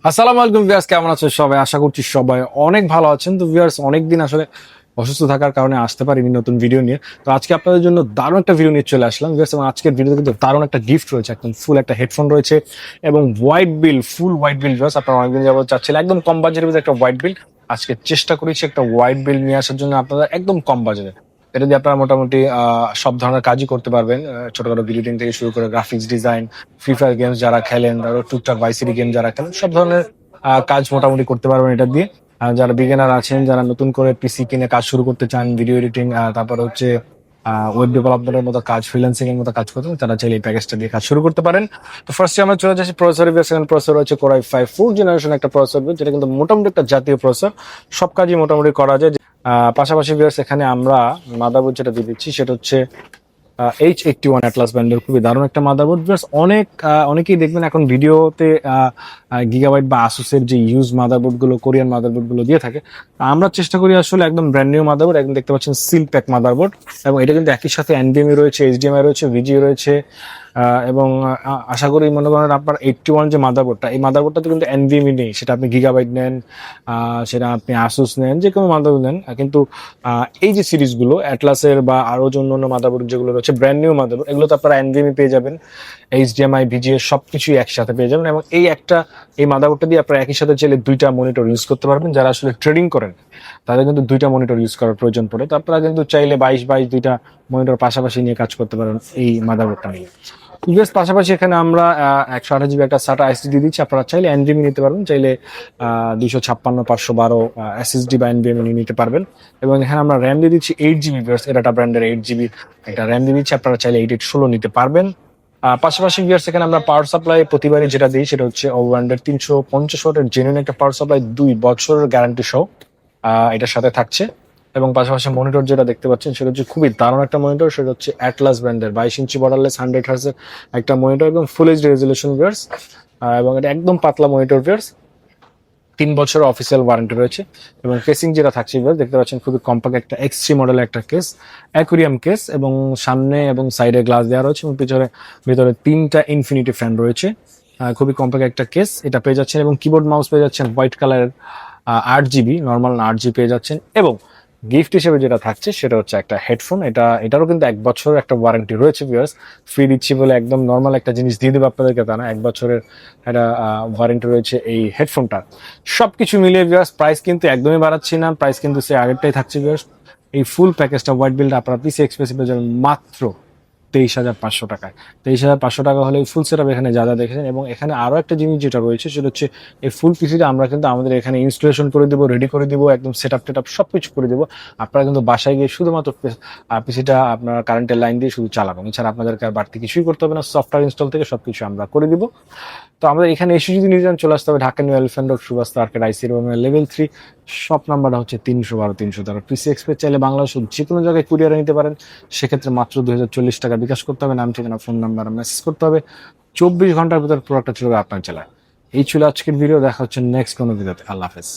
আসসালামু আলাইকুম ভিউয়ার্স, কেমন আছেন সবাই? আশা করছি সবাই অনেক ভালো আছেন। তো ভিউয়ার্স, অনেকদিন আসলে অসুস্থ থাকার কারণে আসতে পারিনি নতুন ভিডিও নিয়ে। তো আজকে আপনাদের জন্য দারুণ একটা ভিডিও নিয়ে চলে আসলাম ভিউয়ার্স, এবং আজকের ভিডিওতে কিন্তু দারুণ একটা গিফট রয়েছে, একদম ফুল একটা হেডফোন রয়েছে এবং হোয়াইট বিল, ফুল হোয়াইট বিল। ভিউয়ার্স, আপনারা অনেকদিন যাবত চাচ্ছিলেন একদম কম বাজেটের মধ্যে একটা হোয়াইট বিল। আজকে চেষ্টা করেছি একটা হোয়াইট বিল নিয়ে আসার জন্য আপনারা একদম কম বাজেটে। এটা দিয়ে আপনারা মোটামুটি সব ধরনের কাজই করতে পারবেন, ছোটখাটো এডিটিং থেকে শুরু করে graphics design, free fire games যারা খেলেন, তারপর টুকটাক ভাইসিটি গেম যারা খেলেন, সব ধরনের কাজ মোটামুটি করতে পারবেন এটা দিয়ে। যারা বিগিনার আছেন, যারা নতুন করে পিসি কিনে কাজ শুরু করতে চান, ভিডিও এডিটিং, তারপর হচ্ছে ওয়েব ডেভেলপমেন্টের মতো কাজ, ফ্রিল্যান্সিং এর মতো কাজ করতে চান, তারা চাইলে এই প্যাকেজটা দিয়ে কাজ শুরু করতে পারেন। তো ফার্স্টে আমরা চলে যাচ্ছি প্রসেসর। সেকেন্ড প্রসেসর হচ্ছে কোর i5 4th জেনারেশন একটা প্রসেসর, যেটা কিন্তু মোটামুটি একটা জাতীয় প্রসেসর, সব কাজই মোটামুটি করা যায়। পাশাপাশি ভিউয়ার্স, এখানে আমরা মাদারবোর্ড যেটা দিয়ে দিচ্ছি সেটা হচ্ছে H81 অ্যাটলাস ব্র্যান্ডের খুবই দারুণ একটা মাদারবোর্ড। জাস্ট অনেকেই দেখবেন এখন ভিডিওতে গিগাবাইট বা আসুসের যে ইউজ মাদারবোর্ড গুলো, কোরিয়ান মাদারবোর্ড গুলো দিয়ে থাকে। আমরা চেষ্টা করি আসলে একদম ব্র্যান্ড নিউ মাদারবোর্ড, একদম দেখতে পাচ্ছেন সিল প্যাক মাদারবোর্ড, এবং এটা কিন্তু একই সাথে এনভিএমই রয়েছে, এইচডিএমআই রয়েছে, ভিজিএ রয়েছে। এবং আশা করি মনে করেন আপনার 81 যে মাদারবোর্ডটা, এই মাদারবোর্ডটাতে কিন্তু এনভিএমই নেই, সেটা আপনি গিগাবাইট নেন, সেটা আপনি আসুস নেন, যে কোনো মাদারবোর্ড নেন, কিন্তু এই যে সিরিজগুলো অ্যাটলাসের বা আরো যে অন্য মাদারবোর্ড যেগুলো রয়েছে ব্র্যান্ড নিউ মাদারবোর্ড, এগুলো তো আপনারা এনভিএমই পেয়ে যাবেন, এইচডিএমআই, ভিজিএ সবকিছুই একসাথে পেয়ে যাবেন। এবং এই মাদারবোর্ডটা দিয়ে আপনারা একই সাথে চাইলে দুইটা মনিটর ইউজ করতে পারবেন। যারা আসলে ট্রেডিং করেন তাদের কিন্তু দুইটা মনিটর ইউজ করার প্রয়োজন পড়ে, তো আপনারা কিন্তু চাইলে 22 দুইটা মনিটর পাশাপাশি নিয়ে কাজ করতে পারেন এই মাদারবোর্ডটা নিয়ে। ইউএস পাশাপাশি এখানে আমরা 128 জিবি একটা সাটা এসএসডি দিচ্ছি। আপনারা চাইলে এনভিএমই নিতে পারবেন, চাইলে 256 512 এসএসডি বা এনভিএমই নিতে পারবেন। এবং এখানে আমরা র্যাম দিয়ে দিচ্ছি 8 জিবি, এটা ব্র্যান্ডের 8 জিবি একটা র্যাম দিয়ে দিচ্ছি। আপনারা চাইলে 8816 নিতে পারবেন। পাশাপাশি ভিউয়ার্স, এখানে আমরা পাওয়ার সাপ্লাই প্রতিবারই যেটা দিই সেটা হচ্ছে ওভারল্যান্ডের 350 ওয়াটের জেনুইন একটা পাওয়ার সাপ্লাই, 2 বছরের গ্যারান্টি সহ এটার সাথে থাকছে। এবং পাশাপাশি মনিটর যেটা দেখতে পাচ্ছেন সেটা হচ্ছে খুবই দারুণ একটা মনিটর, সেটা হচ্ছে অ্যাটলাস ব্র্যান্ডের 22 ইঞ্চি বর্ডারলেস 100 হার্জ এর একটা মনিটর, এবং ফুল এইচডি রেজলিউশন ভিউয়ার্স। এবং এটা একদম পাতলা মনিটর ভিউয়ার্স, 3 বছরের অফিসিয়াল ওয়ারেন্টি রয়েছে। এবং কেসিং যেটা থাকছে ভিউয়ার্স, দেখতে পাচ্ছেন খুবই কম্প্যাক্ট একটা এক্স3 মডেলের একটা কেস, অ্যাকুরিয়াম কেস, এবং সামনে এবং সাইডে গ্লাস দেওয়া রয়েছে, এবং ভিতরে 3টা ইনফিনিটি ফ্যান রয়েছে। খুবই কম্প্যাক্ট একটা কেস এটা পেয়ে যাচ্ছেন, এবং কিবোর্ড মাউস পেয়ে যাচ্ছেন হোয়াইট কালারের 8 জিবি, নর্মাল 8 জিবি পেয়ে যাচ্ছেন। এবং গিফট হিসেবে যেটা থাকছে সেটা হচ্ছে একটা হেডফোন, এটারও কিন্তু 1 বছরের একটা ওয়ারেন্টি রয়েছে ভিউয়ার্স। ফ্রি দিচ্ছি বলে একদম নর্মাল একটা জিনিস দিয়ে দেবো আপনাদেরকে তা না, 1 বছরের একটা ওয়ারেন্টি রয়েছে এই হেডফোনটা। সবকিছু মিলিয়ে ভিউয়ার্স প্রাইস কিন্তু একদমই বাড়াচ্ছি না, প্রাইস কিন্তু সে আগেরটাই থাকছে ভিউয়ার্স। এই ফুল প্যাকেজটা হোয়াইট বিলটা আপনারা পিসি এক্সপ্রেসিভে যাবেন মাত্র 23,500 টাকায়। 23,500 টাকা হলে ফুল সেটআপ এখানে যা যা দেখেছেন। এবং এখানে আরো একটা জিনিস যেটা রয়েছে সেটা হচ্ছে এই ফুল পিসিটা আমরা কিন্তু আমাদের এখানে ইনস্টলেশন করে দিব, রেডি করে দিব, একদম সেটআপ টেটআপ সবকিছু করে দিব। আপনারা কিন্তু বাসায় গিয়ে শুধুমাত্র পিসিটা আপনার কারেন্টের লাইন দিয়ে শুধু চালাবেন, এছাড়া আপনাদেরকে আর বাড়তি কিছুই করতে হবে না। সফটওয়্যার ইনস্টল থেকে সবকিছু আমরা করে দিব। তো আমাদের এখানে এসে যদি নিয়ে যান, চলে আসতে হবে Dhaka New Elephant Road, Subastu Arcade, IC রুমের লেভেল 3, শপ নাম্বারটা হচ্ছে 312 313। পিসি এক্সপ্রেস চাইলে বাংলাদেশের যে কোনো জায়গায় কুরিয়ারে নিতে পারেন, সেক্ষেত্রে মাত্র 2040 টাকা বিকাশ করতে হবে, নাম ঠিকানা ফোন নাম্বার মেসেজ করতে হবে, 24 ঘন্টার ভিতর প্রোডাক্টটা চলে যাবে আপনার জেলায়। এই ছিল আজকের ভিডিও, দেখা হচ্ছে নেক্সট কোনো ভিডিওতে। আল্লাহ হাফেজ।